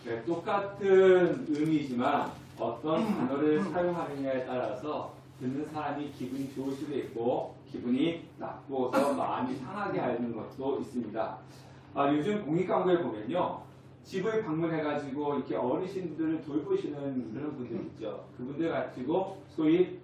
네, 똑같은 의미지만 어떤 단어를 사용하느냐에 따라서 듣는 사람이 기분이 좋을 수도 있고 기분이 나쁘어서 마음이 상하게 하는 것도 있습니다. 요즘 공익광고에 보면요, 집을 방문해가지고 이렇게 어르신들을 돌보시는 그런 분들 있죠. 그분들 가지고 소위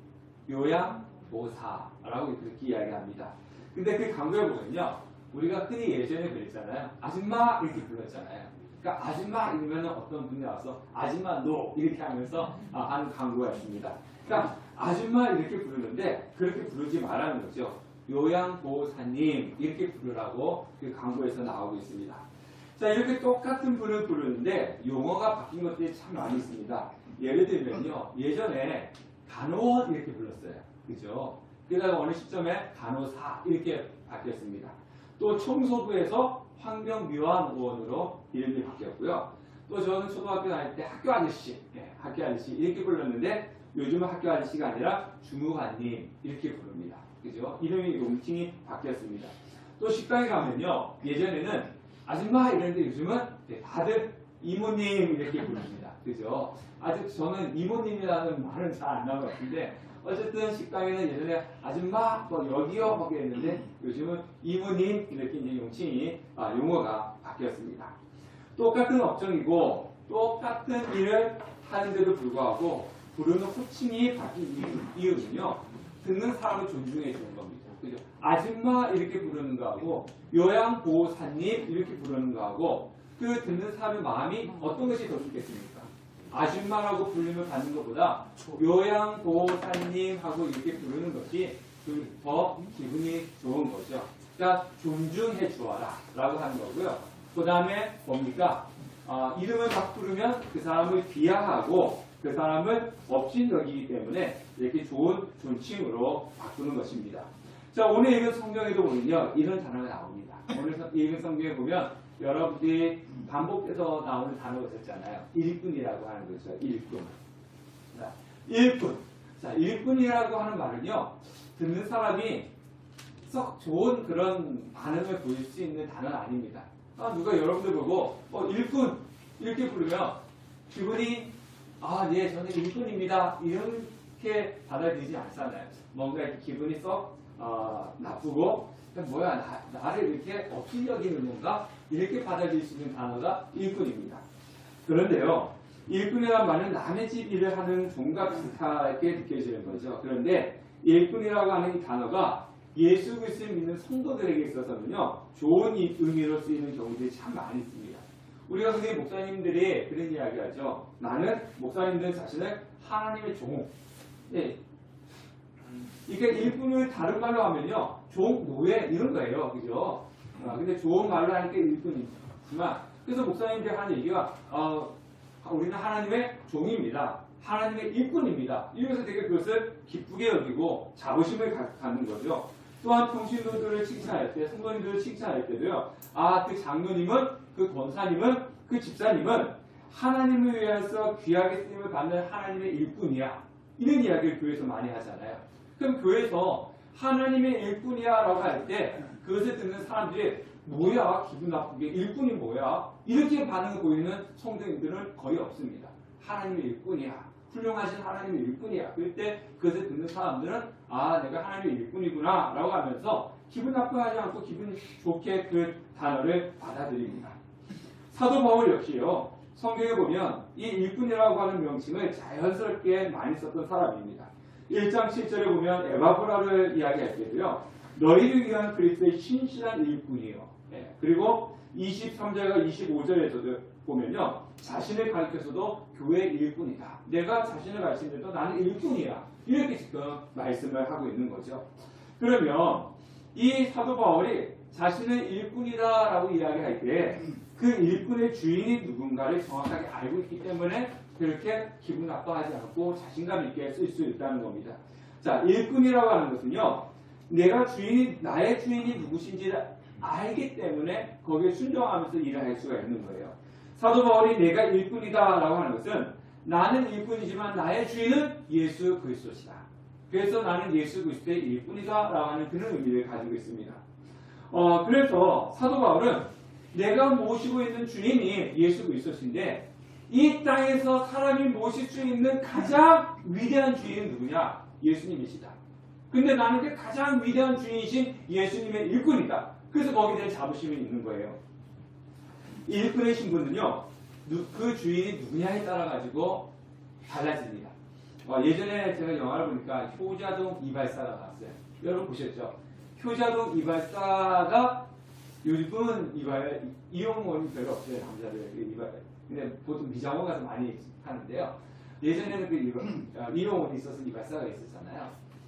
요양보호사라고 그렇게 이야기합니다. 근데 그 광고에 보면요, 우리가 흔히 예전에 그랬잖아요. 아줌마 이렇게 불렀잖아요. 그러니까 아줌마 이러면 어떤 분이 와서 아줌마 노 이렇게 하면서 하는 광고가 있습니다. 그러니까 아줌마 이렇게 부르는데 그렇게 부르지 말라는 거죠. 요양보호사님 이렇게 부르라고 그 광고에서 나오고 있습니다. 자, 이렇게 똑같은 분을 부르는데 용어가 바뀐 것들이 참 많이 있습니다. 예를 들면요, 예전에 간호원 이렇게 불렀어요. 그죠? 그러다가 어느 시점에 간호사 이렇게 바뀌었습니다. 또 청소부에서 환경미화원으로 이름이 바뀌었고요. 또 저는 초등학교 다닐 때 학교 아저씨, 학교 아저씨 이렇게 불렀는데 요즘은 학교 아저씨가 아니라 주무관님 이렇게 부릅니다. 그죠? 이름이 용칭이 바뀌었습니다. 또 식당에 가면요, 예전에는 아줌마 이랬는데 요즘은 다들 이모님 이렇게 부릅니다. 그죠? 아직 저는 이모님이라는 말은 잘 안 나온 것 같은데 어쨌든 식당에는 예전에 아줌마 뭐 여기요 뭐 했는데 요즘은 이모님 이렇게 이제 용칭이 용어가 바뀌었습니다. 똑같은 업종이고 똑같은 일을 하는데도 불구하고 부르는 호칭이 바뀐 이유는요, 듣는 사람을 존중해 주는 겁니다. 그죠? 아줌마 이렇게 부르는 거하고 요양보호사님 이렇게 부르는 거하고 그 듣는 사람의 마음이 어떤 것이 더 좋겠습니까? 아줌마라고 부르면 받는 것보다 요양보호사님 하고 이렇게 부르는 것이 더 기분이 좋은 거죠. 그러니까 존중해 주어라 라고 하는 거고요. 그 다음에 뭡니까? 이름을 막 부르면 그 사람을 비하하고 그 사람을 업신여기기 때문에 이렇게 좋은 존칭으로 바꾸는 것입니다. 자, 오늘 읽은 성경에도 보면요, 이런 단어가 나옵니다. 오늘 읽은 성경에 보면 여러분들이 반복해서 나오는 단어가 있었잖아요. 일꾼이라고 하는 거죠. 일꾼. 자, 일꾼. 자, 일꾼이라고 하는 말은요, 듣는 사람이 썩 좋은 그런 반응을 보일 수 있는 단어는 아닙니다. 누가 여러분들 보고 일꾼 이렇게 부르면 기분이 네, 저는 일꾼입니다. 이렇게 받아들이지 않잖아요. 뭔가 이렇게 기분이 썩 나쁘고 뭐야 나를 이렇게 업신 여기는 건가? 이렇게 받아들일 수 있는 단어가 일꾼입니다. 그런데요, 일꾼이라는 말은 남의 집 일을 하는 종과 비슷하게 느껴지는 거죠. 그런데 일꾼이라고 하는 이 단어가 예수 그리스도를 믿는 성도들에게 있어서는요, 좋은 의미로 쓰이는 경우들이 참 많이 있습니다. 우리가 흔히 목사님들이 그런 이야기 하죠. 나는 목사님들 자신을 하나님의 종. 네. 이게 일꾼을 다른 말로 하면요, 종, 노예 이런 거예요. 그죠? 근데 좋은 말로 하니까 일꾼이지만, 그래서 목사님들이 하는 얘기가 우리는 하나님의 종입니다. 하나님의 일꾼입니다. 이러면서 되게 그것을 기쁘게 여기고 자부심을 갖는 거죠. 또한 평신도들을 칭찬할 때, 성도님들을 칭찬할 때도요, 그 장로님은, 그 권사님은, 그 집사님은 하나님을 위해서 귀하게 쓰임을 받는 하나님의 일꾼이야. 이런 이야기를 교회에서 많이 하잖아요. 그럼 교회에서 하나님의 일꾼이야 라고 할 때 그것을 듣는 사람들이 뭐야? 기분 나쁘게 일꾼이 뭐야? 이렇게 반응을 보이는 성도님들은 거의 없습니다. 하나님의 일꾼이야. 훌륭하신 하나님의 일꾼이야. 그럴 때 그것을 듣는 사람들은 내가 하나님의 일꾼이구나 라고 하면서 기분 나쁘하지 않고 기분 좋게 그 단어를 받아들입니다. 사도 바울 역시요, 성경에 보면 이 일꾼이라고 하는 명칭을 자연스럽게 많이 썼던 사람입니다. 1장 7절에 보면 에바브라를 이야기할 때도요, 너희를 위한 그리스도의 신실한 일꾼이요. 그리고 23절과 25절에서도 보면요, 자신을 가리켜서도 교회의 일꾼이다. 내가 자신을 가르치는데도 나는 일꾼이야. 이렇게 지금 말씀을 하고 있는 거죠. 그러면 이 사도 바울이 자신을 일꾼이다라고 이야기할 때 그 일꾼의 주인이 누군가를 정확하게 알고 있기 때문에 그렇게 기분 나빠하지 않고 자신감 있게 쓸 수 있다는 겁니다. 자, 일꾼이라고 하는 것은요, 나의 주인이 누구신지를 알기 때문에 거기에 순종하면서 일을 할 수가 있는 거예요. 사도 바울이 내가 일꾼이다라고 하는 것은 나는 일꾼이지만 나의 주인은 예수 그리스도시다. 그래서 나는 예수 그리스도의 일꾼이다라고 하는 그런 의미를 가지고 있습니다. 그래서 사도 바울은 내가 모시고 있는 주인이 예수 그리스도인데 이 땅에서 사람이 모실 수 있는 가장 위대한 주인은 누구냐? 예수님이시다. 근데 나는 그 가장 위대한 주인이신 예수님의 일꾼이다. 그래서 거기에 대한 자부심이 있는 거예요. 이 일꾼의 신분은요, 그 주인이 누구냐에 따라 가지고 달라집니다. 예전에 제가 영화를 보니까 효자동 이발사가 봤어요. 여러분 보셨죠? 효자동 이발사가 요즘은 이용원이 별로 없어요. 남자들 이발. 근데 보통 미장원 가서 많이 하는데요. 예전에는 그 이용원이 있어서 이발사가 있었잖아요.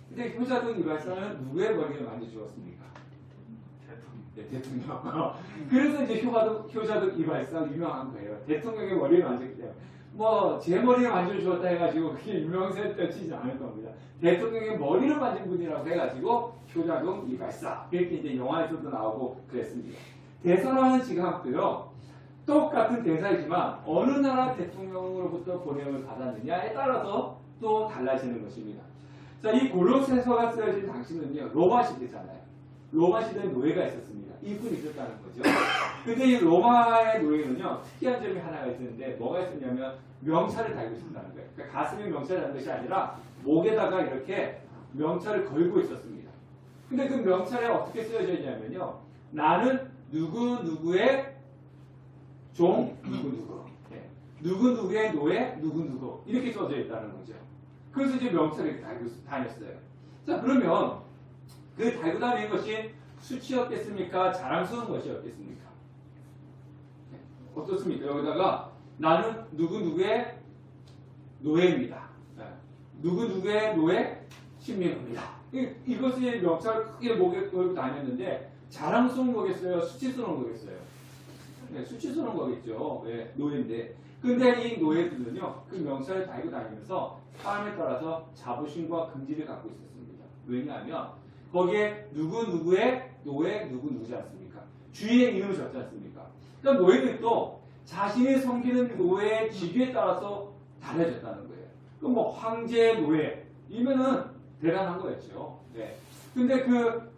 근데 효자동 이발사는 누구의 머리를 만져 주었습니까? 대통령. 그래서 이제 효자동 이발사 유명한 거예요. 대통령의 머리를 만졌기 때문에. 제 머리를 만져주었다 해가지고 그게 유명세를 떨치지 않을 겁니다. 대통령의 머리를 만진 분이라고 해가지고 효자동 이발사. 이렇게 이제 영화에서도 나오고 그랬습니다. 대선하는 지각도요, 똑같은 대사이지만 어느 나라 대통령으로부터 보냄을 받았느냐에 따라서 또 달라지는 것입니다. 자, 이 골로새서가 쓰여진 당시는요, 로마 시대잖아요. 로마 시대에 노예가 있었습니다. 일꾼이 있었다는 거죠. 근데 이 로마의 노예는요, 특이한 점이 하나가 있었는데, 뭐가 있었냐면, 명찰을 달고 있었다는 거예요. 그러니까 가슴에 명찰을 다는 것이 아니라, 목에다가 이렇게 명찰을 걸고 있었습니다. 근데 그 명찰에 어떻게 쓰여져 있냐면요, 나는 누구누구의 종, 누구누구. 누구누구의 노예, 누구누구. 이렇게 써져 있다는 거죠. 그래서 이제 명찰을 이렇게 달고 다녔어요. 자, 그러면, 그 달고 다니는 것이 수치였겠습니까? 자랑스러운 것이었겠습니까? 어떻습니까? 여기다가 나는 누구누구의 노예입니다. 누구누구의 노예? 신민입니다. 이것이 명찰을 크게 목에 걸고 다녔는데 자랑스러운 거겠어요? 수치스러운 거겠어요? 네, 수치스러운 거겠죠. 네, 노예인데. 근데 이 노예들은요, 그 명찰을 달고 다니면서 사람에 따라서 자부심과 긍지를 갖고 있었습니다. 왜냐하면 거기에 누구누구의 노예 누구누구지 않습니까? 주인의 이름을 적지 않습니까? 그러니까 노예들도 자신이 섬기는 노예의 직위에 따라서 달라졌다는 거예요. 그럼 뭐 황제 노예이면은 대단한 거였죠. 네. 근데 그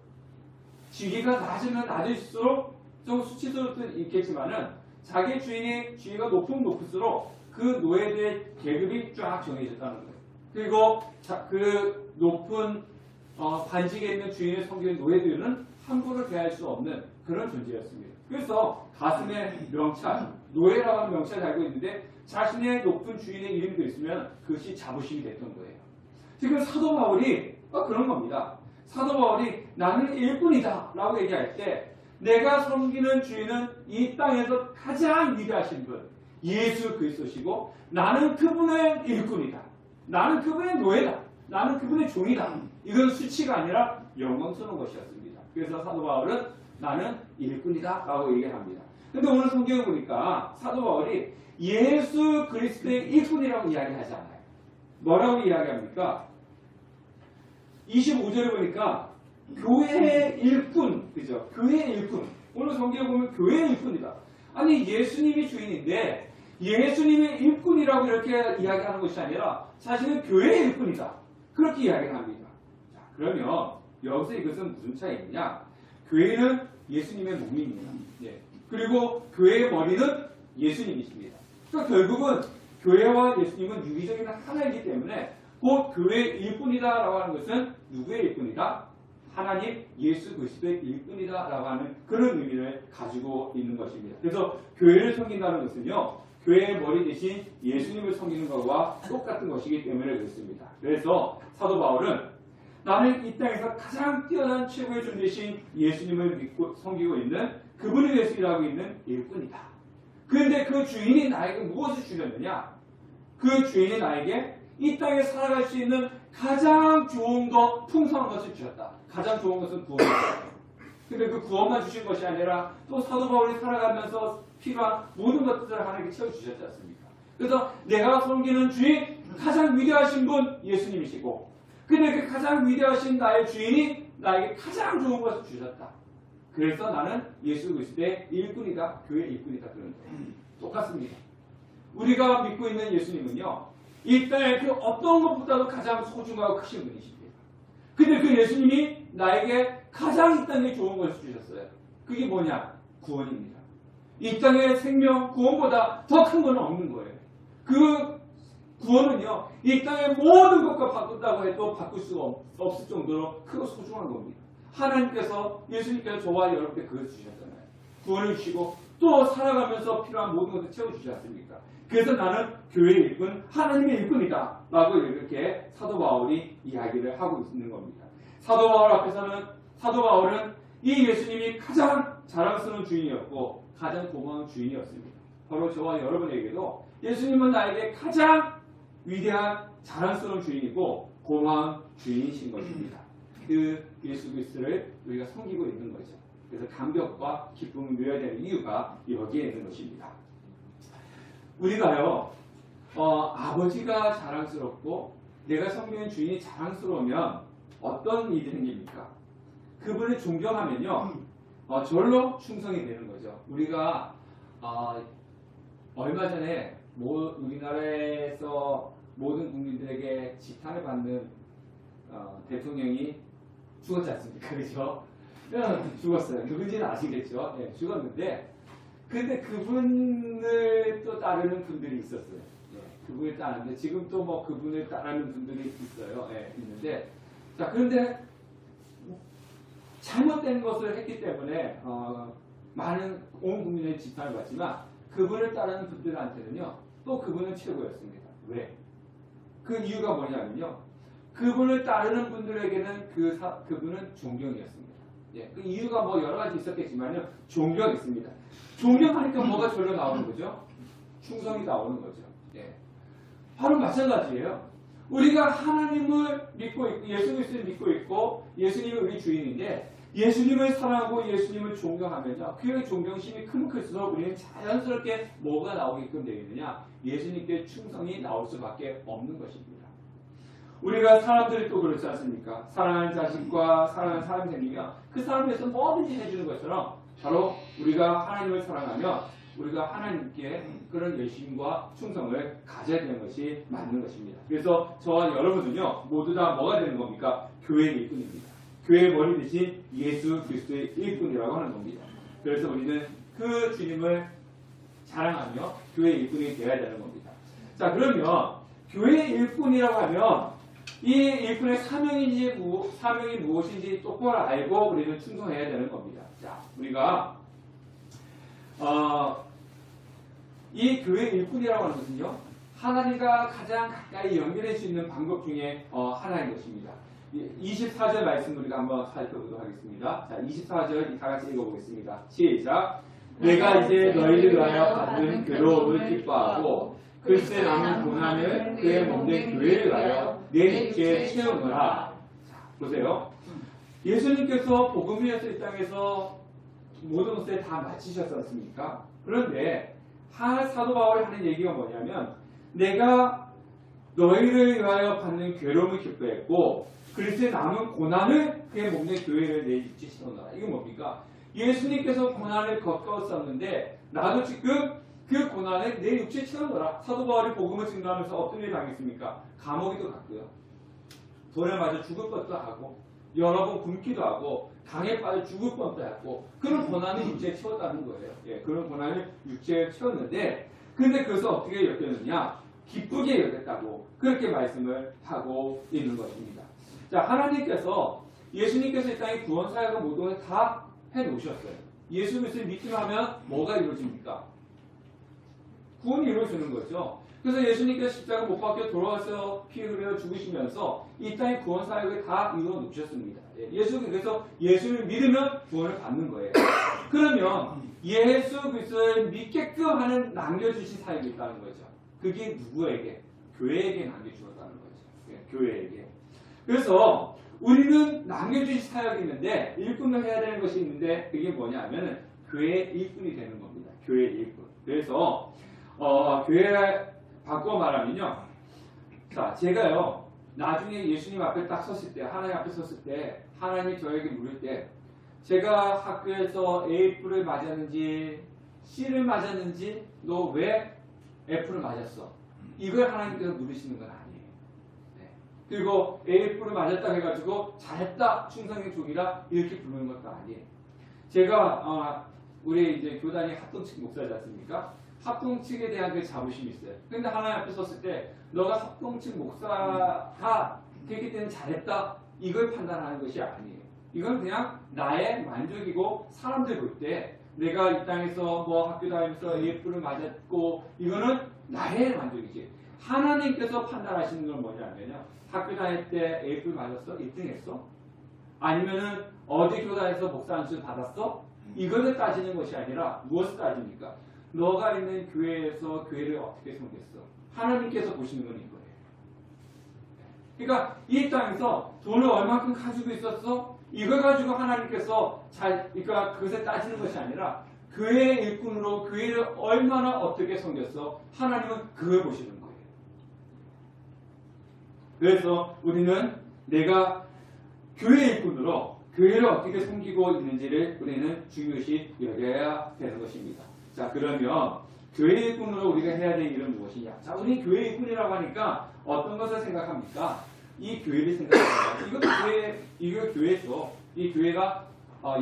직위가 낮으면 낮을수록 좀 수치스러울 수도 있겠지만은 자기 주인의 지위가 높으면 높을수록 그 노예들의 계급이 쫙 정해졌다는 거예요. 그리고 그 높은 관직에 있는 주인을 섬기는 노예들은 함부로 대할 수 없는 그런 존재였습니다. 그래서 가슴에 명찰, 노예라고 하는 명찰을 달고 있는데 자신의 높은 주인의 이름도 있으면 그것이 자부심이 됐던 거예요. 지금 사도 바울이 그런 겁니다. 사도 바울이 나는 일꾼이다 라고 얘기할 때 내가 섬기는 주인은 이 땅에서 가장 위대하신 분 예수 그리스도시고 나는 그분의 일꾼이다. 나는 그분의 노예다. 나는 그분의 종이다. 이건 수치가 아니라 영광스러운 것이었습니다. 그래서 사도 바울은 나는 일꾼이다 라고 얘기합니다. 근데 오늘 성경을 보니까 사도 바울이 예수 그리스도의 일꾼이라고 이야기하지 않아요. 뭐라고 이야기합니까? 25절에 보니까 교회의 일꾼, 그죠? 교회의 일꾼. 오늘 성경에 보면 교회의 일꾼이다. 아니 예수님이 주인인데 예수님의 일꾼이라고 이렇게 이야기하는 것이 아니라 자신은 교회의 일꾼이다. 그렇게 이야기를 합니다. 자, 그러면 여기서 이것은 무슨 차이냐? 교회는 예수님의 몸입니다. 예. 그리고 교회의 머리는 예수님이십니다. 그러니까 결국은 교회와 예수님은 유기적인 하나이기 때문에 곧 교회의 일꾼이다라고 하는 것은 누구의 일꾼이다? 하나님 예수 그리스도의 일꾼이다라고 하는 그런 의미를 가지고 있는 것입니다. 그래서 교회를 섬긴다는 것은요, 교회의 머리 대신 예수님을 섬기는 것과 똑같은 것이기 때문에 그렇습니다. 그래서 사도 바울은 나는 이 땅에서 가장 뛰어난 최고의 존재이신 예수님을 믿고 섬기고 있는 그분이 될 수 일하고 있는 일꾼이다. 그런데 그 주인이 나에게 무엇을 주셨느냐? 그 주인이 나에게 이 땅에 살아갈 수 있는 가장 좋은 것, 풍성한 것을 주셨다. 가장 좋은 것은 구원이다. 근데 그 구원만 주신 것이 아니라 또 사도 바울이 살아가면서 필요한 모든 것들을 하나님께 채워주셨지 않습니까? 그래서 내가 섬기는 주인, 가장 위대하신 분 예수님이시고 근데 그 가장 위대하신 나의 주인이 나에게 가장 좋은 것을 주셨다. 그래서 나는 예수 그리스도의 일꾼이다. 교회의 일꾼이다. 그런 거예요. 똑같습니다. 우리가 믿고 있는 예수님은요. 이 땅의 그 어떤 것보다도 가장 소중하고 크신 분이십니다. 근데 그 예수님이 나에게 가장 이 땅에 좋은 것을 주셨어요. 그게 뭐냐? 구원입니다. 이 땅의 생명, 구원보다 더 큰 건 없는 거예요. 그 구원은요, 이 땅의 모든 것과 바꾼다고 해도 바꿀 수가 없을 정도로 크고 소중한 겁니다. 하나님께서, 예수님께서 저와 여러분께 그걸 주셨잖아요. 구원을 주시고 또 살아가면서 필요한 모든 것을 채워주지 않습니까? 그래서 나는 교회의 일꾼, 하나님의 일꾼이다 라고 이렇게 사도 바울이 이야기를 하고 있는 겁니다. 사도 바울 앞에서는, 사도 바울은 이 예수님이 가장 자랑스러운 주인이었고 가장 고마운 주인이었습니다. 바로 저와 여러분에게도 예수님은 나에게 가장 위대한 자랑스러운 주인이고 고마운 주인이신 것입니다. 그 예수 그리스도를 우리가 섬기고 있는 거죠. 그래서 감격과 기쁨을 누려야 되는 이유가 여기에 있는 것입니다. 우리가요, 아버지가 자랑스럽고 내가 섬기는 주인이 자랑스러우면 어떤 일이 생깁니까? 그분을 존경하면요, 절로 충성이 되는 거죠. 우리가 얼마 전에 우리나라에서 모든 국민들에게 지탄을 받는 대통령이 죽었지 않습니까? 그렇죠? 죽었어요. 누군지는 아시겠죠? 네, 죽었는데 근데 그분을 또 따르는 분들이 있었어요. 네, 그분을 따르는데 지금 또 뭐 그분을 따르는 분들이 있어요. 네, 있는데 자, 그런데 잘못된 것을 했기 때문에 많은 온 국민의 지탄을 받지만 그분을 따르는 분들한테는요, 또 그분은 최고였습니다. 왜? 그 이유가 뭐냐면요, 그분을 따르는 분들에게는 그분은 존경이었습니다. 예, 그 이유가 뭐 여러 가지 있었겠지만요, 존경이 있습니다. 존경하니까 뭐가 절로 나오는 거죠? 충성이 나오는 거죠. 예. 바로 마찬가지예요. 우리가 하나님을 믿고 있고 예수 그리스도를 믿고 있고 예수님이 우리 주인인데 예수님을 사랑하고 예수님을 존경하면요, 그의 존경심이 크면 클수록 우리는 자연스럽게 뭐가 나오게끔 되어 있느냐? 예수님께 충성이 나올 수밖에 없는 것입니다. 우리가 사람들이 또 그렇지 않습니까? 사랑하는 자식과 사랑하는 사람이 생기면 그 사람에 대해서 뭐든지 해주는 것처럼 바로 우리가 하나님을 사랑하면 우리가 하나님께 그런 열심과 충성을 가져야 되는 것이 맞는 것입니다. 그래서 저와 여러분은요, 모두 다 뭐가 되는 겁니까? 교회의 일꾼입니다. 교회의 머리 대신 예수 그리스도의 일꾼이라고 하는 겁니다. 그래서 우리는 그 주님을 자랑하며 교회의 일꾼이 되어야 되는 겁니다. 자, 그러면 교회의 일꾼이라고 하면 이 일꾼의 사명이 무엇인지 똑바로 알고 우리는 충성해야 되는 겁니다. 자, 우리가 이 교회 일꾼이라고 하는 것은요, 하나님과 가장 가까이 연결할 수 있는 방법 중에 하나인 것입니다. 24절 말씀 우리가 한번 살펴보도록 하겠습니다. 자, 24절 다 같이 읽어보겠습니다. 시작. 내가 이제 너희를 위하여 받는 괴로움을 기뻐하고 글쎄 남은 고난을 그의 몸된 교회를 위하여 내 육체에 채우노라. 자, 보세요. 예수님께서 복음을 위해서 이 땅에서 모든 것을 다 마치셨었습니까? 그런데 사도 바울이 하는 얘기가 뭐냐면 내가 너희를 위하여 받는 괴로움을 기뻐했고 그리스도의 남은 고난을 그의 몸된 교회를 내 육체에 채우노라. 이게 뭡니까? 예수님께서 고난을 겪었었는데 나도 지금 그 고난을 내 육체에 채우노라. 사도 바울이 복음을 증거하면서 어떤 일을 당했습니까? 감옥에도 갔고요, 돌에 맞아 죽을 뻔도 하고 여러 번 굶기도 하고 강에 빠져 죽을 뻔도 했고 그런 고난을 육체에 채웠다는 거예요. 예, 그런 고난을 육체에 채웠는데 근데 그것을 어떻게 여겼느냐? 기쁘게 여겼다고 그렇게 말씀을 하고 있는 것입니다. 자, 하나님께서 예수님께서 이 땅에 구원 사역을 모든 걸 다 해놓으셨어요. 예수 그리스도를 믿기만 하면 뭐가 이루어집니까? 구원이 이루어지는 거죠. 그래서 예수님께서 십자가 못 박혀 돌아와서 피 흘려 죽으시면서 이 땅의 구원 사역을 다 이루어 놓으셨습니다. 그래서 예수를 믿으면 구원을 받는 거예요. 그러면 예수 그리스도를 믿게끔 하는 남겨주신 사역이 있다는 거죠. 그게 누구에게? 교회에게 남겨주었다는 거죠. 교회에게. 그래서 우리는 남겨주신 사역이 있는데 일꾼을 해야 되는 것이 있는데 그게 뭐냐 하면 교회의 일꾼이 되는 겁니다. 교회의 일꾼. 그래서 교회 바꿔 말하면요, 자, 제가요 나중에 예수님 앞에 딱 섰을 때, 하나님 앞에 섰을 때 하나님이 저에게 물을 때 제가 학교에서 A뿔을 맞았는지 C를 맞았는지 너 왜 F를 맞았어? 이걸 하나님께서 물으시는 건 아니에요. 네. 그리고 A뿔을 맞았다 해가지고 잘했다, 충성의 종이라 이렇게 부르는 것도 아니에요. 제가 우리 이제 교단이 합동측 목사지 않습니까? 합동측에 대한 그 자부심이 있어요. 근데 하나님 앞에 섰을 때 너가 합동측 목사가 되기 때문에 잘했다 이걸 판단하는 것이 아니에요. 이건 그냥 나의 만족이고 사람들 볼 때 내가 이 땅에서 뭐 학교 다니면서 A뿔을 맞았고 이거는 나의 만족이지. 하나님께서 판단하시는 건 뭐냐면요. 학교 다닐 때 A뿔 맞았어? 1등 했어? 아니면은 어디 교단에서 목사 안수 받았어? 이거를 따지는 것이 아니라 무엇을 따집니까? 너가 있는 교회에서 교회를 어떻게 섬겼어? 하나님께서 보시는 건 이거예요. 그러니까 이 땅에서 돈을 얼마큼 가지고 있었어? 이걸 가지고 하나님께서 그러니까 그것을 따지는 것이 아니라 교회의 일꾼으로 교회를 얼마나 어떻게 섬겼어? 하나님은 그걸 보시는 거예요. 그래서 우리는 내가 교회 일꾼으로 교회를 어떻게 섬기고 있는지를 우리는 중요시 여겨야 되는 것입니다. 자, 그러면 교회 일꾼으로 우리가 해야 될 일은 무엇이냐? 자, 우리 교회 일꾼이라고 하니까 어떤 것을 생각합니까? 이 교회를 생각합니다. 이거 교회죠. 이 교회가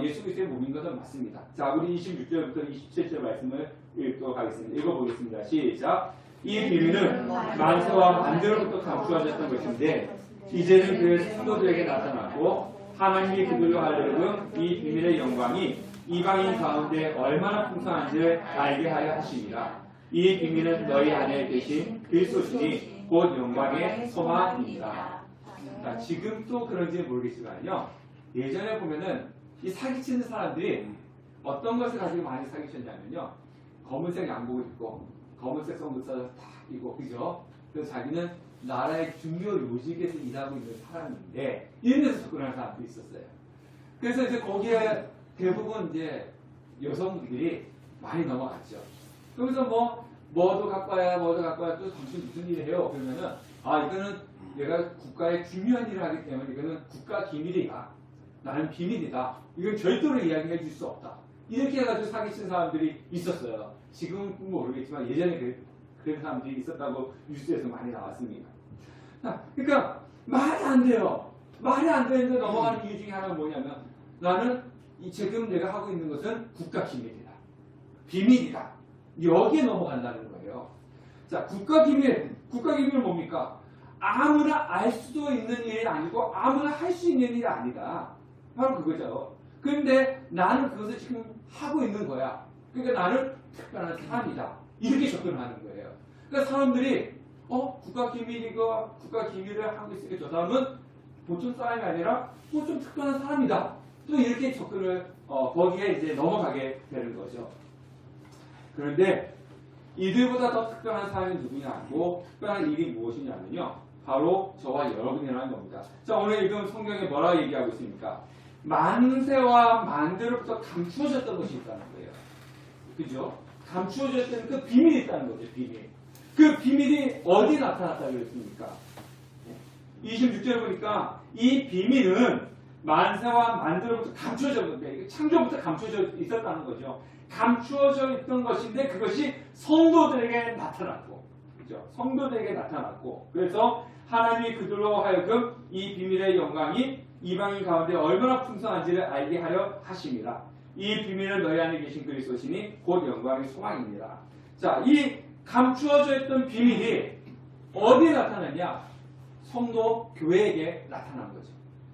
예수 그리스도의 몸인 것은 맞습니다. 자, 우리 26절부터 27절 말씀을 읽도록 하겠습니다. 읽어보겠습니다. 시작. 이 비밀은 만세와 만대로부터 감추어졌던 것인데 이제는 그 성도들에게 나타났고 하나님이 그들로 하려고 이 비밀의 영광이 이방인 가운데 얼마나 풍성한지를 알게 하려 하심이라. 이 비밀은 너희 안에 계신 그리스도시니 곧 영광의 소망입니다. 자, 지금 또 그런지 모르겠지만요. 예전에 보면은 이 사기치는 사람들이 어떤 것을 가지고 많이 사기쳤냐면요. 검은색 양복을 입고 검은색 선글라스를 딱 입고 그죠? 그래서 자기는 나라의 중요 요직에서 일하고 있는 사람인데 이런 데서 접근하는 사람들이 있었어요. 그래서 이제 거기에 대부분 이제 여성들이 많이 넘어갔죠. 그러면서 뭐도 갖고 와야 또 당신 무슨 일을 해요? 그러면은 이거는 내가 국가의 중요한 일을 하기 때문에 이거는 국가 기밀이다. 나는 비밀이다. 이건 절대로 이야기해 줄 수 없다. 이렇게 해가지고 사기친 사람들이 있었어요. 지금은 모르겠지만 예전에 그런 사람들이 있었다고 뉴스에서 많이 나왔습니다. 그러니까 말이 안 돼요. 말이 안 되는데 넘어가는 이유 중에 하나가 뭐냐면 나는 지금 내가 하고 있는 것은 국가 기밀이다. 비밀이다. 여기에 넘어간다는 거예요. 자, 국가 기밀은 뭡니까? 아무나 알 수도 있는 일이 아니고 아무나 할 수 있는 일이 아니다. 바로 그거죠. 그런데 나는 그것을 지금 하고 있는 거야. 그러니까 나는 특별한 사람이다. 이렇게 접근하는 거예요. 그러니까 사람들이 국가 기밀을 하고 있으니까 저 사람은 보통 사람이 아니라 좀 특별한 사람이다. 또 이렇게 접근을 거기에 이제 넘어가게 되는 거죠. 그런데 이들보다 더 특별한 사람이 누구냐고 특별한 일이 무엇이냐면요. 바로 저와 여러분이라는 겁니다. 자, 오늘 읽은 성경에 뭐라고 얘기하고 있습니까? 만세와 만대로부터 감추어졌던 것이 있다는 거예요. 그죠? 감추어졌던 그 비밀이 있다는 거죠. 비밀. 그 비밀이 어디 나타났다고 그랬습니까? 26절 보니까 이 비밀은 만세와 만대로부터 감추어졌는데 창조부터 감추어져 있었다는 거죠. 감추어져 있던 것인데 그것이 성도들에게 나타났고, 그죠? 성도들에게 나타났고, 그래서 하나님이 그들로 하여금 이 비밀의 영광이 이방인 가운데 얼마나 풍성한지를 알게 하려 하심이라. 이 비밀은 너희 안에 계신 그리스도시니 곧 영광의 소망입니다. 자, 이 감추어져 있던 비밀이 어디에 나타났냐? 성도 교회에게 나타난 거죠.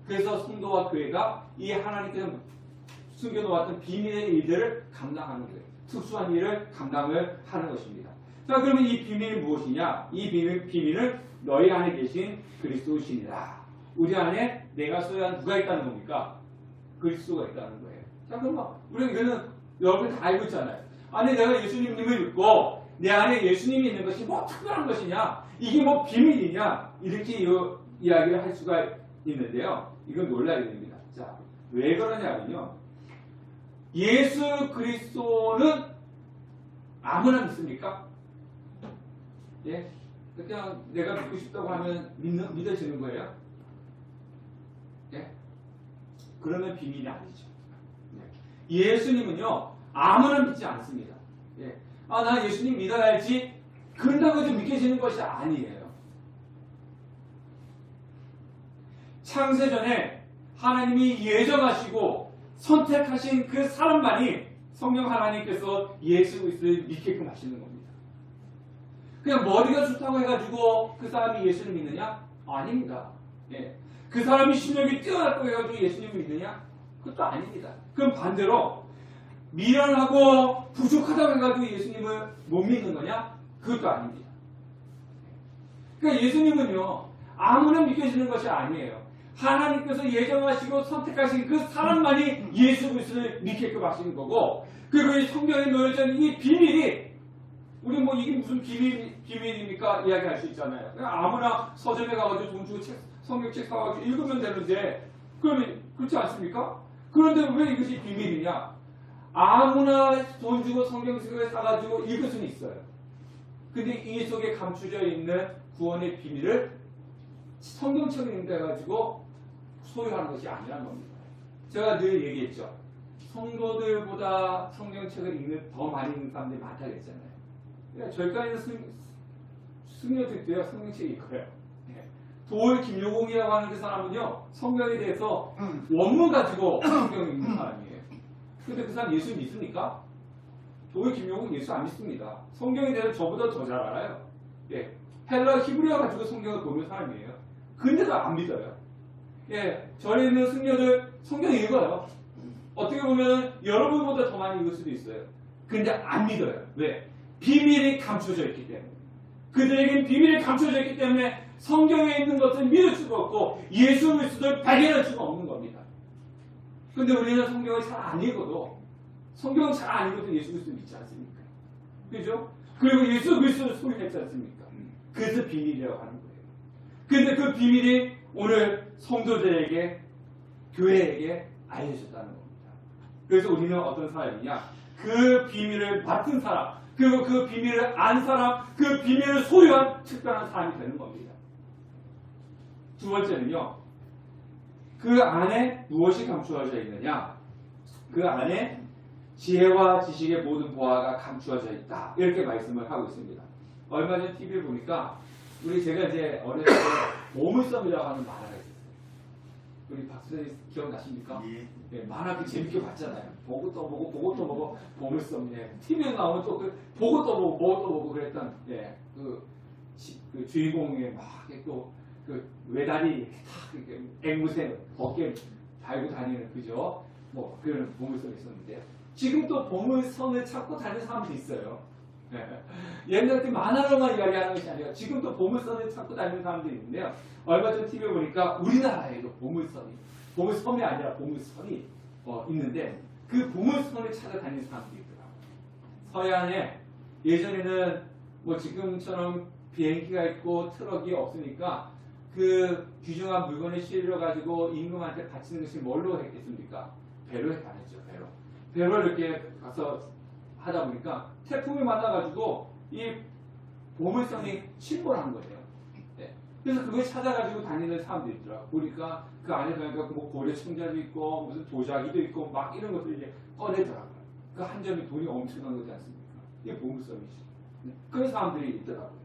그래서 성도와 교회가 이 하나님께서 숨겨놓았던 비밀의 일들을 감당하는 거예요. 특수한 일을 감당을 하는 것입니다. 자, 그러면 이 비밀이 무엇이냐? 이 비밀은 너희 안에 계신 그리스도시니라. 우리 안에 내가 써야 한 누가 있다는 겁니까? 그리스도가 있다는 거예요. 자, 그럼 우리가 이거는 여러분 다 알고 있잖아요. 아니, 내가 예수님을 믿고 내 안에 예수님이 있는 것이 뭐 특별한 것이냐? 이게 뭐 비밀이냐? 이렇게 이야기를 할 수가 있는데요. 이건 놀라야 됩니다. 자, 왜 그러냐면요. 예수 그리스도는 아무나 믿습니까? 예? 그냥 내가 믿고 싶다고 하면 믿어지는 거예요? 예? 그러면 비밀이 아니죠. 예. 예수님은요, 아무나 믿지 않습니다. 예. 나 예수님 믿어야지. 그런다고 해서 믿겨지는 것이 아니에요. 창세전에 하나님이 예정하시고 선택하신 그 사람만이 성령 하나님께서 예수 그리스도를 믿게끔 하시는 겁니다. 그냥 머리가 좋다고 해가지고 그 사람이 예수를 믿느냐? 아닙니다. 예. 그 사람이 신력이 뛰어났다고 해가지고 예수님을 믿느냐? 그것도 아닙니다. 그럼 반대로 미련하고 부족하다고 해가지고 예수님을 못 믿는 거냐? 그것도 아닙니다. 그러니까 예수님은요, 아무나 믿겨지는 것이 아니에요. 하나님께서 예정하시고 선택하신 그 사람만이 예수 그리스도를 믿게끔 하시는 거고, 그리고 이 성경에 놓여져 있는 이 비밀이, 우리 뭐 이게 무슨 비밀입니까? 이야기할 수 있잖아요. 그냥 아무나 서점에 가가지고 돈 주고 성경책 사가지고 읽으면 되는데, 그러면 그렇지 않습니까? 그런데 왜 이것이 비밀이냐? 아무나 돈 주고 성경책을 사가지고 읽을 수는 있어요. 근데 이 속에 감추져 있는 구원의 비밀을 성경책을 읽어가지고 소유하는 것이 아니라는 겁니다. 제가 늘 얘기했죠. 성도들보다 성경책을 더 많이 읽는 사람들이 많다고 했잖아요. 그러니까 저희가 있는 승려들도요, 성경책 읽어요. 도울 김용웅이라고 하는 그 사람은요, 성경에 대해서 원문 가지고 성경을 읽는 사람이에요. 근데 그 사람 예수 믿습니까? 도울 김용웅 예수 안 믿습니다. 성경에 대해서 저보다 더 잘 알아요. 예. 헬라 히브리어 가지고 성경을 보는 사람이에요. 근데도 안 믿어요. 예. 절에 있는 승려들 성경 읽어요. 어떻게 보면 여러분보다 더 많이 읽을 수도 있어요. 근데 안 믿어요. 왜? 비밀이 감춰져 있기 때문에. 그들에게는 비밀이 감춰져 있기 때문에 성경에 있는 것을 믿을 수가 없고 예수 그리스도를 발견할 수가 없는 겁니다. 근데 우리는 성경을 잘 안 읽어도, 성경을 잘 안 읽어도 예수 그리스도를 믿지 않습니까? 그죠? 그리고 예수 그리스도를 소유했지 않습니까? 그래서 비밀이라고 하는 거예요. 근데 그 비밀이 오늘 성도들에게, 교회에게 알려졌다는 겁니다. 그래서 우리는 어떤 사람이냐? 그 비밀을 맡은 사람, 그리고 그 비밀을 안 사람, 그 비밀을 소유한 특별한 사람이 되는 겁니다. 두 번째는요, 그 안에 무엇이 감추어져 있느냐? 그 안에 지혜와 지식의 모든 보화가 감추어져 있다. 이렇게 말씀을 하고 있습니다. 얼마 전 TV에 보니까 제가 이제 어렸을 때 보물섬이라고 하는 만화가 있었어요. 우리 박수님 기억나십니까? 예. 네, 만화 그 재밌게 봤잖아요. 보고 또 보고 보고 또 보고 보물섬. 예. TV에 나오면 또 보고 또 보고 그랬던 예, 그 주인공이 막 또 그 외다리 탁 이렇게 앵무새 어깨 달고 다니는 그죠? 뭐 그런 보물섬이 있었는데 지금 또 보물섬을 찾고 다니는 사람도 있어요. 옛날 때 만화로만 이야기하는 것이 아니라 지금 또 보물섬을 찾고 다니는 사람들이 있는데요. 얼마 전 TV에 보니까 우리나라에도 보물섬이 아니라 보물섬이 있는데 그 보물섬을 찾아다니는 사람들이 있더라고요. 서해안에 예전에는 뭐 지금처럼 비행기가 있고 트럭이 없으니까 그 귀중한 물건을 실려가지고 임금한테 바치는 것이 뭘로 했겠습니까? 배로에 다녔죠. 배로 이렇게 가서 하다 보니까 태풍이 만나가지고 이 보물섬이 침몰한 거예요. 네. 그래서 그걸 찾아가지고 다니는 사람들이 있더라고요. 보니까 그 안에 보니까 뭐 고려 청자도 있고 무슨 도자기도 있고 막 이런 것들을 이제 꺼내더라고요. 그 한 점이 돈이 엄청난 거지 않습니까? 이게 보물섬이지. 네. 그런 사람들이 있더라고요.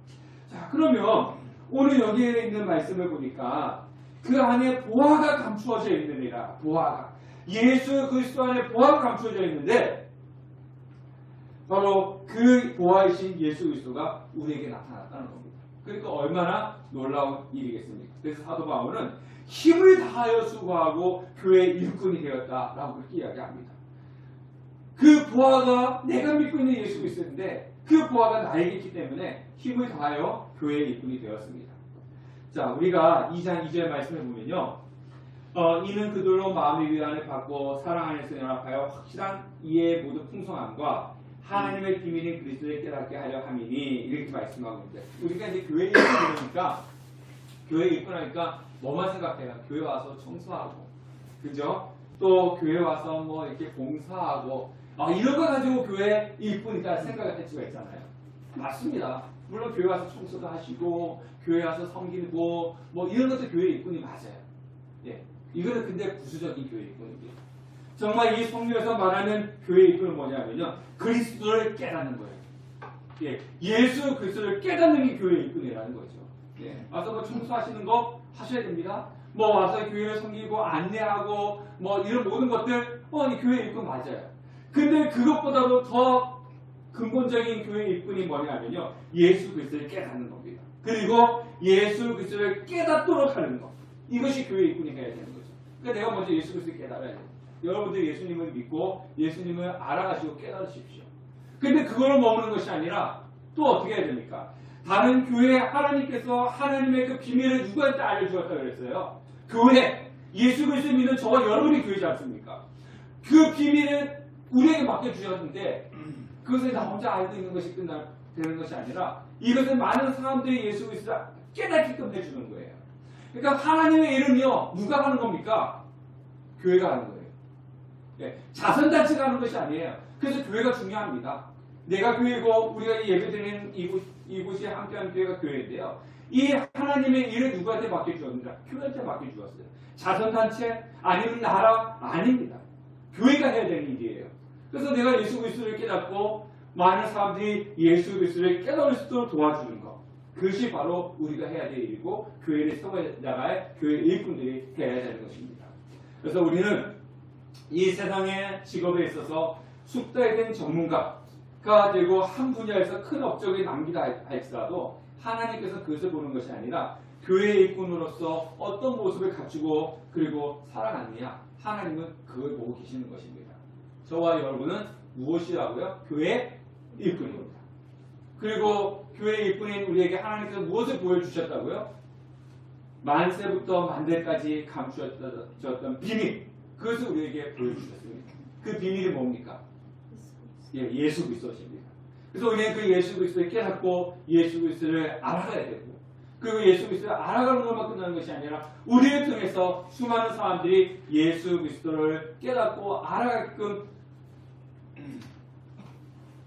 자, 그러면 오늘 여기에 있는 말씀을 보니까 그 안에 보화가 감추어져 있느니라. 보화가. 예수 그리스도 안에 보화가 감추어져 있는데 바로 그 보화이신 예수 그리스도가 우리에게 나타났다는 겁니다. 그러니까 얼마나 놀라운 일이겠습니까? 그래서 사도 바울은 힘을 다하여 수고하고 교회의 일꾼이 되었다라고 그렇게 이야기합니다. 그 보화가 내가 믿고 있는 예수 그리스도인데 그 보화가 나에게 있기 때문에 힘을 다하여 교회의 일꾼이 되었습니다. 자, 우리가 2장 2절 말씀을 보면요. 이는 그들로 마음의 위안을 받고 사랑 안에서 연합하여 확실한 이해의 모든 풍성함과 하나님의 비밀인 그리스도를 깨닫게 하려 함이니 이렇게 말씀하고 있는데 우리가 이제 교회에 입고하니까 교회에 입고 나니까 뭐만 생각해요? 교회 와서 청소하고 그죠? 또 교회 와서 뭐 이렇게 봉사하고 이런 거 가지고 교회에 입고니까 생각을 할 수가 있잖아요. 맞습니다. 물론 교회 와서 청소도 하시고 교회 와서 섬기고 뭐 이런 것도 교회 입군이 맞아요. 예, 이거는 근데 부수적인 교회 입군이에요. 정말 이 성경에서 말하는 교회 입군은 뭐냐면요, 그리스도를 깨닫는 거예요. 예, 예수 그리스도를 깨닫는 게 교회 입군이라는 거죠. 예, 와서 뭐 청소하시는 거 하셔야 됩니다. 뭐 와서 교회를 섬기고 안내하고 뭐 이런 모든 것들 이 교회 입군 맞아요. 근데 그것보다도 더 근본적인 교회의 일꾼이 뭐냐면요, 예수 그리스도를 깨닫는 겁니다. 그리고 예수 그리스도를 깨닫도록 하는 것, 이것이 교회의 일꾼이 해야 되는 거죠. 그러니까 내가 먼저 예수 그리스도를 깨달아야 돼요. 여러분들이 예수님을 믿고 예수님을 알아가시고 깨달으십시오. 근데 그걸 머무는 것이 아니라 또 어떻게 해야 됩니까? 다른 교회 하나님께서 하나님의 그 비밀을 누구한테 알려주었다 그랬어요? 교회, 예수 그리스도 믿는 저와 여러분이 교회지 않습니까? 그 비밀을 우리에게 맡겨주셨는데 그것을 나 혼자 알고 있는 것이 되는 것이 아니라 이것을 많은 사람들이 예수 그리스도를 깨닫게끔 해주는 거예요. 그러니까 하나님의 이름이요, 누가 하는 겁니까? 교회가 하는 거예요. 네, 자선단체가 하는 것이 아니에요. 그래서 교회가 중요합니다. 내가 교회고 우리가 예배드리는 이곳이 함께하는 교회가 교회인데요. 이 하나님의 일을 누구한테 맡겨주었느냐? 교회한테 맡겨주었어요. 자선단체 아니면 나라 아닙니다. 교회가 해야 되는 일이에요. 그래서 내가 예수 그리스도를 깨닫고 많은 사람들이 예수 그리스도를 깨달을 수 있도록 도와주는 것, 그것이 바로 우리가 해야 될 일이고 교회를 세워나갈 교회 일꾼들이 해야 되는 것입니다. 그래서 우리는 이 세상의 직업에 있어서 숙달된 전문가가 되고 한 분야에서 큰 업적을 남기다 할지라도 하나님께서 그것을 보는 것이 아니라 교회 일꾼으로서 어떤 모습을 갖추고 그리고 살아가느냐, 하나님은 그걸 보고 계시는 것입니다. 저와 여러분은 무엇이라고요? 교회 일꾼입니다. 그리고 교회 일꾼인 우리에게 하나님께서 무엇을 보여주셨다고요? 만세부터 만대까지 감추었던 비밀, 그것을 우리에게 보여주셨습니다. 그 비밀이 뭡니까? 예수 그리스도십니다. 그래서 우리는 그 예수 그리스도를 깨닫고 예수 그리스도를 알아가야 되고, 그리고 예수 그리스도를 알아가는 것만 끝나는 것이 아니라 우리를 통해서 수많은 사람들이 예수 그리스도를 깨닫고 알아가게끔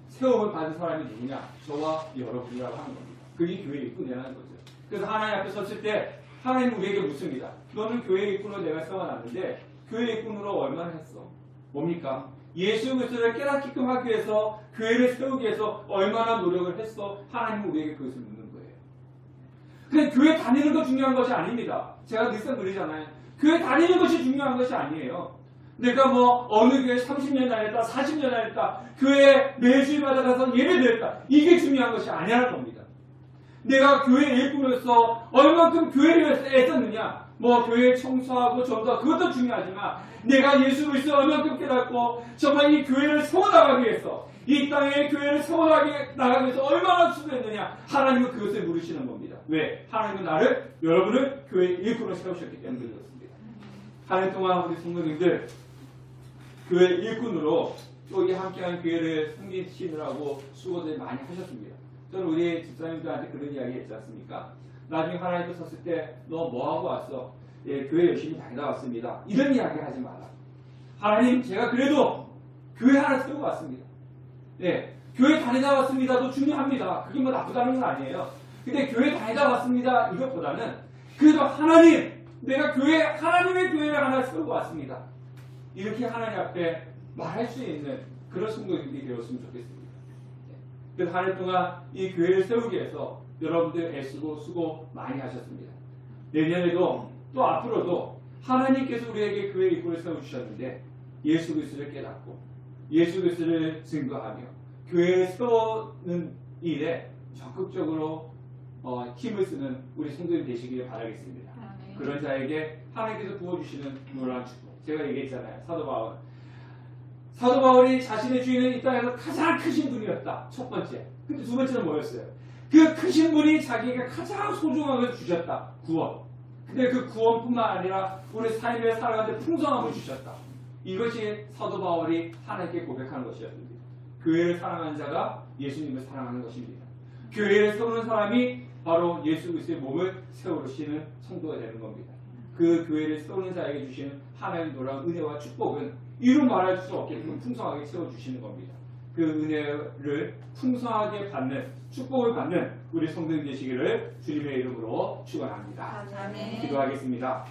세움을 받은 사람이 누구냐? 저와 여러분이라고 하는 겁니다. 그게 교회 일꾼이라는 거죠. 그래서 하나님 앞에 섰을 때 하나님 우리에게 묻습니다. 너는 교회 일꾼으로 내가 세워놨는데 교회 일꾼으로 얼마나 했어? 뭡니까? 예수 그리스도를 깨닫게끔 하기 위해서 교회를 세우기 위해서 얼마나 노력을 했어? 하나님은 우리에게 그것을 묻는 거예요. 그냥 교회 다니는 거 중요한 것이 아닙니다. 제가 늘상 그러잖아요. 교회 다니는 것이 중요한 것이 아니에요. 내가 뭐 어느 교회 30년 다녔다, 40년 다녔다, 교회 매주일마다 가서 예배드렸다, 이게 중요한 것이 아니라는 겁니다. 내가 교회 일꾼으로서 얼만큼 교회를 애썼느냐, 뭐 교회 청소하고 전도하고 그것도 중요하지만 내가 예수 그리스도 얼만큼 깨닫고 정말 이 교회를 세워나가기 위해서, 이 땅에 교회를 세워나가기 위해서 얼마나 수고했느냐, 하나님은 그것을 물으시는 겁니다. 왜? 하나님은 나를, 여러분을 교회 일꾼으로 세우셨기 때문에 그렇습니다. 한 해 동안 우리 성도님들 교회 일꾼으로 또 이 함께하는 교회를 섬기시느라고 수고들 많이 하셨습니다. 저는 우리 집사님들한테 그런 이야기 했지 않습니까? 나중에 하나님께 섰을 때 너 뭐하고 왔어? 예, 교회 열심히 다니다 왔습니다. 이런 이야기 하지 마라. 하나님, 제가 그래도 교회 하나 세우고 왔습니다. 예, 교회 다니다 왔습니다도 중요합니다. 그게 뭐 나쁘다는 건 아니에요. 근데 교회 다니다 왔습니다 이것보다는 그래도 하나님, 내가 하나님의 교회를 하나 세우고 왔습니다. 이렇게 하나님 앞에 말할 수 있는 그런 성도들이 되었으면 좋겠습니다. 그래서 한 해 동안 이 교회를 세우기 위해서 여러분들 애쓰고 수고 많이 하셨습니다. 내년에도 또 앞으로도 하나님께서 우리에게 교회 일꾼을 세워주셨는데 예수 그리스도를 깨닫고 예수 그리스도를 증거하며 교회를 세우는 일에 적극적으로 힘을 쓰는 우리 성도님 되시기를 바라겠습니다. 그런 자에게 하나님께서 부어주시는 놀라운 축복. 제가 얘기했잖아요. 사도 바울이 자신의 주인은 이 땅에서 가장 크신 분이었다. 첫 번째. 근데 두 번째는 뭐였어요? 그 크신 분이 자기에게 가장 소중한 것을 주셨다. 구원. 근데 그 구원뿐만 아니라 우리 삶에 살아가는 데 풍성함을 주셨다. 이것이 사도 바울이 하나님께 고백하는 것이었습니다. 교회를 사랑하는 자가 예수님을 사랑하는 것입니다. 교회를 세우는 사람이 바로 예수 그리스도의 몸을 세우시는 성도가 되는 겁니다. 그 교회를 세우는 자에게 주시는 하나님의 놀라운 은혜와 축복은 이루 말할 수 없게끔 풍성하게 채워주시는 겁니다. 그 은혜를 풍성하게 받는, 축복을 받는 우리 성도님 되시기를 주님의 이름으로 축원합니다. 아멘. 기도하겠습니다.